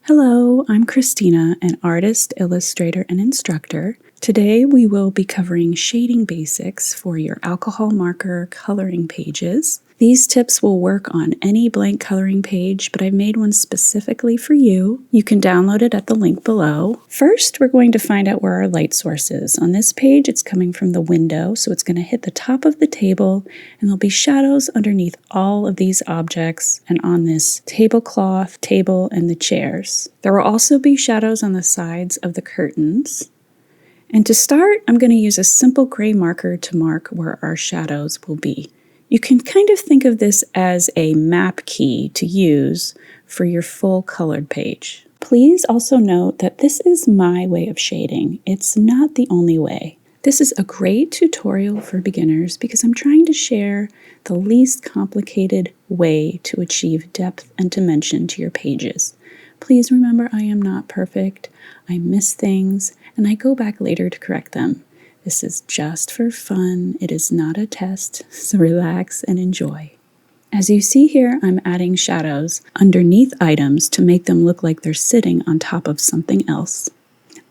Hello, I'm Christina, an artist, illustrator, and instructor. Today we will be covering shading basics for your alcohol marker coloring pages. These tips will work on any blank coloring page, but I've made one specifically for you. You can download it at the link below. First, we're going to find out where our light source is. On this page, it's coming from the window, so it's going to hit the top of the table, and there'll be shadows underneath all of these objects and on this tablecloth, table, and the chairs. There will also be shadows on the sides of the curtains. And to start, I'm going to use a simple gray marker to mark where our shadows will be. You can kind of think of this as a map key to use for your full colored page. Please also note that this is my way of shading. It's not the only way. This is a great tutorial for beginners because I'm trying to share the least complicated way to achieve depth and dimension to your pages. Please remember I am not perfect. I miss things, and I go back later to correct them. This is just for fun. It is not a test, so relax and enjoy. As you see here, I'm adding shadows underneath items to make them look like they're sitting on top of something else.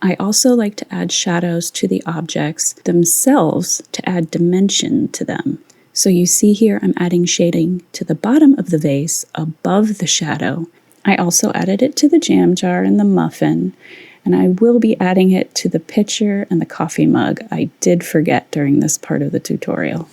I also like to add shadows to the objects themselves to add dimension to them. So you see here, I'm adding shading to the bottom of the vase above the shadow. I also added it to the jam jar and the muffin, and I will be adding it to the pitcher and the coffee mug. I did forget during this part of the tutorial.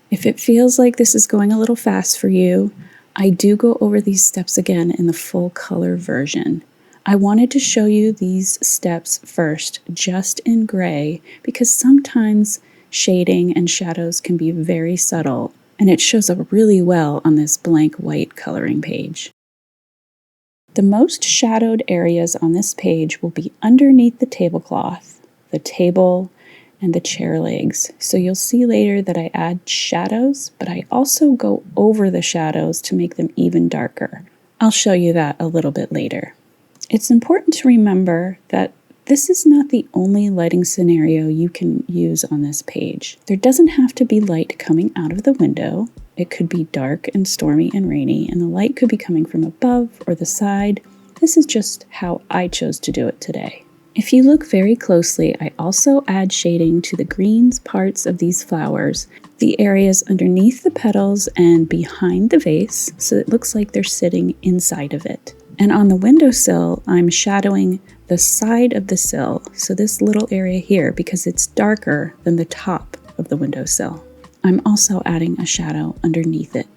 If it feels like this is going a little fast for you, I do go over these steps again in the full color version. I wanted to show you these steps first, just in gray, because sometimes shading and shadows can be very subtle, and it shows up really well on this blank white coloring page. The most shadowed areas on this page will be underneath the tablecloth, the table, and the chair legs. So you'll see later that I add shadows, but I also go over the shadows to make them even darker. I'll show you that a little bit later. It's important to remember that this is not the only lighting scenario you can use on this page. There doesn't have to be light coming out of the window. It could be dark and stormy and rainy, and the light could be coming from above or the side. This is just how I chose to do it today. If you look very closely, I also add shading to the greens parts of these flowers, the areas underneath the petals and behind the vase, so it looks like they're sitting inside of it. And on the windowsill, I'm shadowing the side of the sill, so this little area here, because it's darker than the top of the windowsill. I'm also adding a shadow underneath it.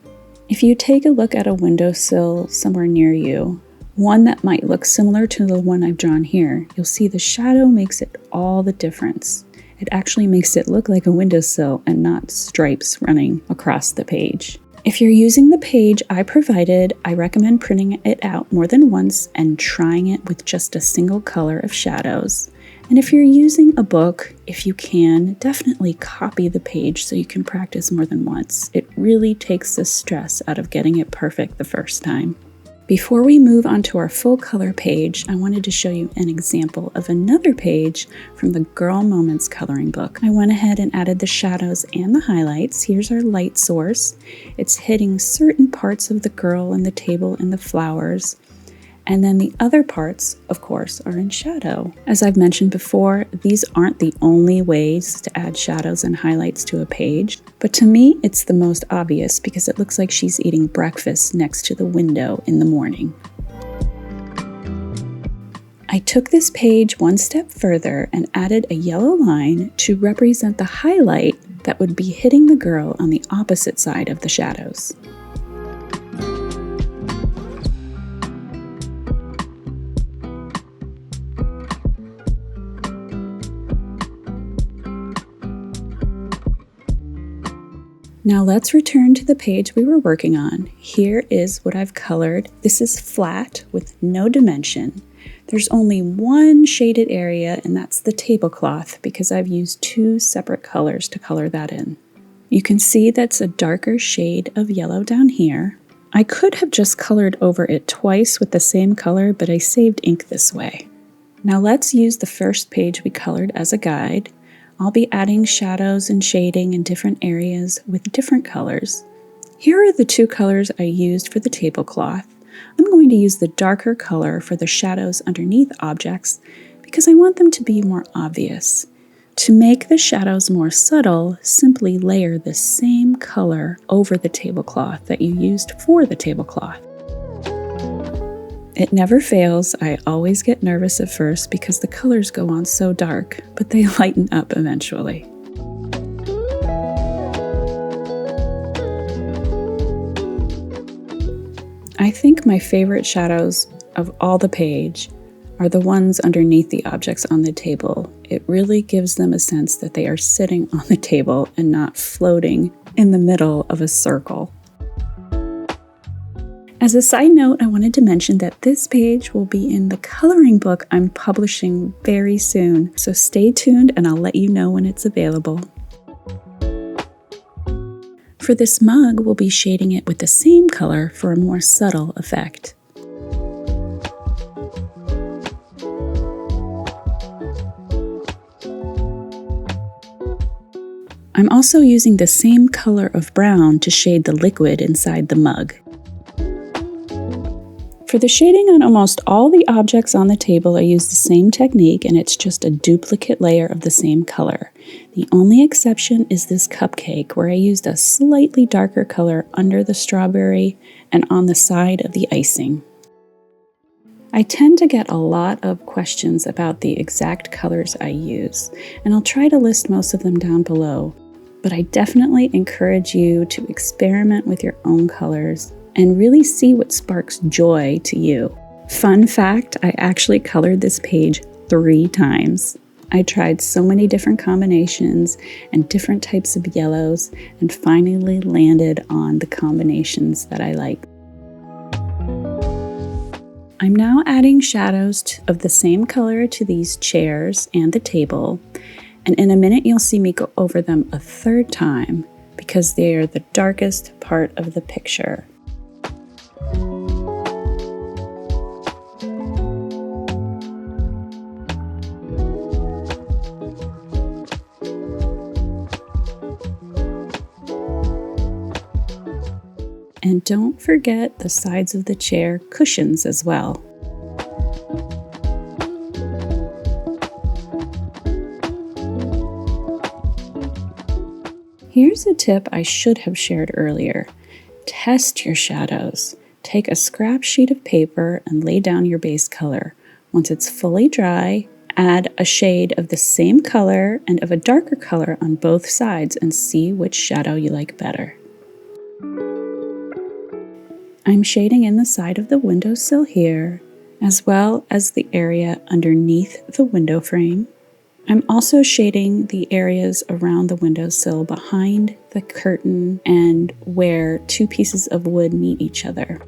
If you take a look at a windowsill somewhere near you, one that might look similar to the one I've drawn here, you'll see the shadow makes it all the difference. It actually makes it look like a windowsill and not stripes running across the page. If you're using the page I provided, I recommend printing it out more than once and trying it with just a single color of shadows. And if you're using a book, if you can, definitely copy the page so you can practice more than once. It really takes the stress out of getting it perfect the first time. Before we move on to our full color page, I wanted to show you an example of another page from the Girl Moments coloring book. I went ahead and added the shadows and the highlights. Here's our light source. It's hitting certain parts of the girl and the table and the flowers. And then the other parts, of course, are in shadow. As I've mentioned before, these aren't the only ways to add shadows and highlights to a page, but to me, it's the most obvious because it looks like she's eating breakfast next to the window in the morning. I took this page one step further and added a yellow line to represent the highlight that would be hitting the girl on the opposite side of the shadows. Now let's return to the page we were working on. Here is what I've colored. This is flat with no dimension. There's only one shaded area, and that's the tablecloth because I've used two separate colors to color that in. You can see that's a darker shade of yellow down here. I could have just colored over it twice with the same color, but I saved ink this way. Now let's use the first page we colored as a guide. I'll be adding shadows and shading in different areas with different colors. Here are the two colors I used for the tablecloth. I'm going to use the darker color for the shadows underneath objects because I want them to be more obvious. To make the shadows more subtle, simply layer the same color over the tablecloth that you used for the tablecloth. It never fails. I always get nervous at first because the colors go on so dark, but they lighten up eventually. I think my favorite shadows of all the page are the ones underneath the objects on the table. It really gives them a sense that they are sitting on the table and not floating in the middle of a circle. As a side note, I wanted to mention that this page will be in the coloring book I'm publishing very soon, so stay tuned and I'll let you know when it's available. For this mug, we'll be shading it with the same color for a more subtle effect. I'm also using the same color of brown to shade the liquid inside the mug. For the shading on almost all the objects on the table, I use the same technique, and it's just a duplicate layer of the same color. The only exception is this cupcake, where I used a slightly darker color under the strawberry and on the side of the icing. I tend to get a lot of questions about the exact colors I use, and I'll try to list most of them down below, but I definitely encourage you to experiment with your own colors and really see what sparks joy to you. Fun fact, I actually colored this page 3 times. I tried so many different combinations and different types of yellows and finally landed on the combinations that I like. I'm now adding shadows of the same color to these chairs and the table, and in a minute you'll see me go over them a 3rd time because they are the darkest part of the picture. And don't forget the sides of the chair cushions as well. Here's a tip I should have shared earlier. Test your shadows. Take a scrap sheet of paper and lay down your base color. Once it's fully dry, add a shade of the same color and of a darker color on both sides and see which shadow you like better. I'm shading in the side of the windowsill here, as well as the area underneath the window frame. I'm also shading the areas around the windowsill behind the curtain and where 2 pieces of wood meet each other.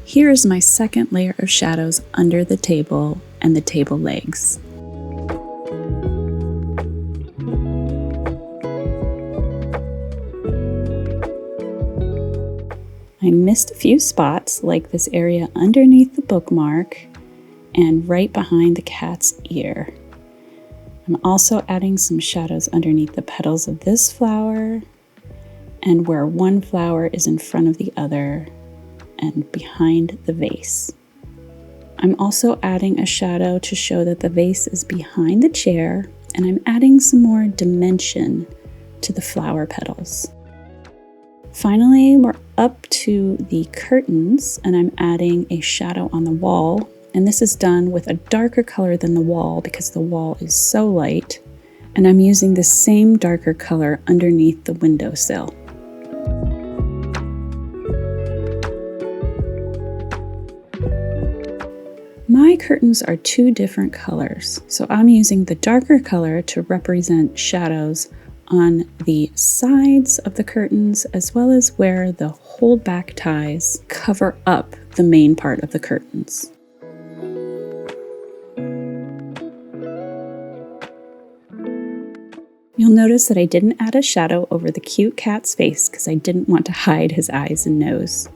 Here is my second layer of shadows under the table and the table legs. I missed a few spots, like this area underneath the bookmark and right behind the cat's ear. I'm also adding some shadows underneath the petals of this flower and where one flower is in front of the other and behind the vase. I'm also adding a shadow to show that the vase is behind the chair, and I'm adding some more dimension to the flower petals. Finally, we're up to the curtains, and I'm adding a shadow on the wall, and this is done with a darker color than the wall because the wall is so light, and I'm using the same darker color underneath the windowsill. My curtains are 2 different colors, so I'm using the darker color to represent shadows on the sides of the curtains as well as where the hold-back ties cover up the main part of the curtains. You'll notice that I didn't add a shadow over the cute cat's face because I didn't want to hide his eyes and nose.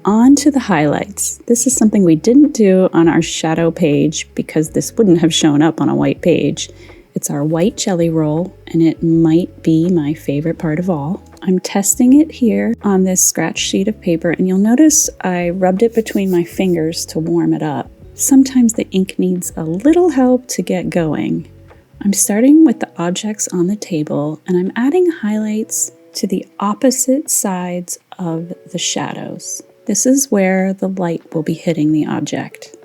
On to the highlights. This is something we didn't do on our shadow page because this wouldn't have shown up on a white page. It's our white jelly roll, and it might be my favorite part of all. I'm testing it here on this scratch sheet of paper, and you'll notice I rubbed it between my fingers to warm it up. Sometimes the ink needs a little help to get going. I'm starting with the objects on the table, and I'm adding highlights to the opposite sides of the shadows. This is where the light will be hitting the object.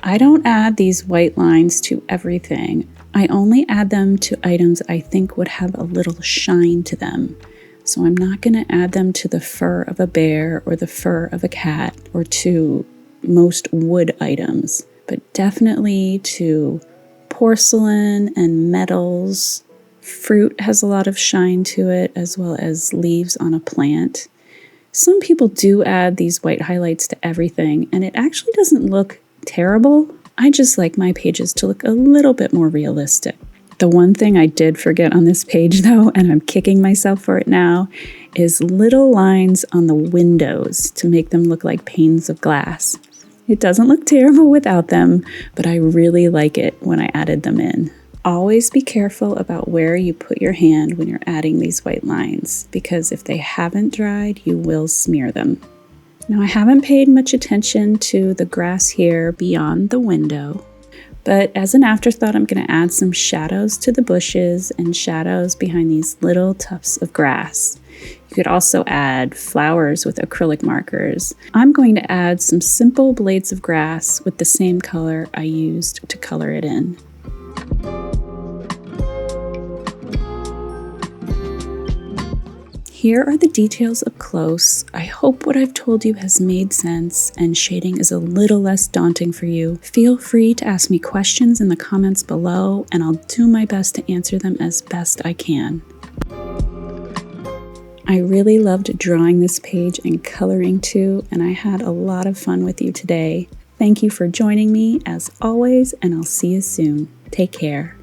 I don't add these white lines to everything. I only add them to items I think would have a little shine to them. So I'm not going to add them to the fur of a bear or the fur of a cat or to most wood items, but definitely to porcelain and metals. Fruit has a lot of shine to it, as well as leaves on a plant. Some people do add these white highlights to everything, and it actually doesn't look terrible. I just like my pages to look a little bit more realistic. The one thing I did forget on this page though, and I'm kicking myself for it now, is little lines on the windows to make them look like panes of glass. It doesn't look terrible without them, but I really like it when I added them in. Always be careful about where you put your hand when you're adding these white lines, because if they haven't dried, you will smear them. Now, I haven't paid much attention to the grass here beyond the window, but as an afterthought, I'm going to add some shadows to the bushes and shadows behind these little tufts of grass. You could also add flowers with acrylic markers. I'm going to add some simple blades of grass with the same color I used to color it in. Here are the details up close. I hope what I've told you has made sense and shading is a little less daunting for you. Feel free to ask me questions in the comments below, and I'll do my best to answer them as best I can. I really loved drawing this page and coloring too, and I had a lot of fun with you today. Thank you for joining me as always, and I'll see you soon. Take care.